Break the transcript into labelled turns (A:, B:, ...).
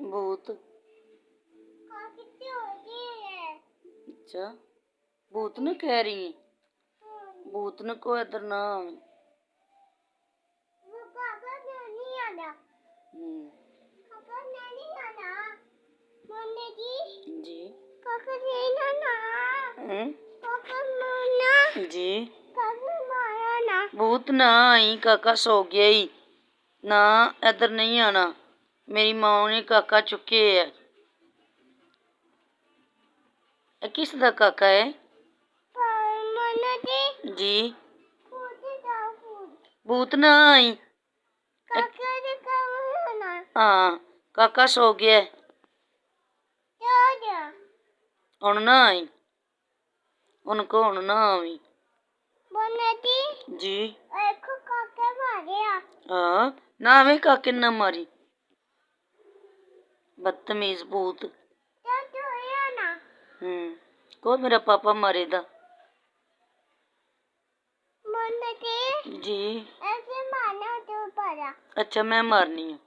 A: भूत। अच्छा भूत न कह रही है, भूत न को इधर ना आवे। जी जी भूत ना आई, काका सो गया ही ना, इधर नहीं आना। मेरी माँ ने काका चुके है। किस दा काका है जी? भूत ना आई। हाँ काका सो गया हुण ना आई, उनको हुण ना आवी जी। हाँ ना आवे, काके ना मारी, बदतमीज भूत। को मेरा पापा मारेगा जी। अच्छा मैं मारनी है।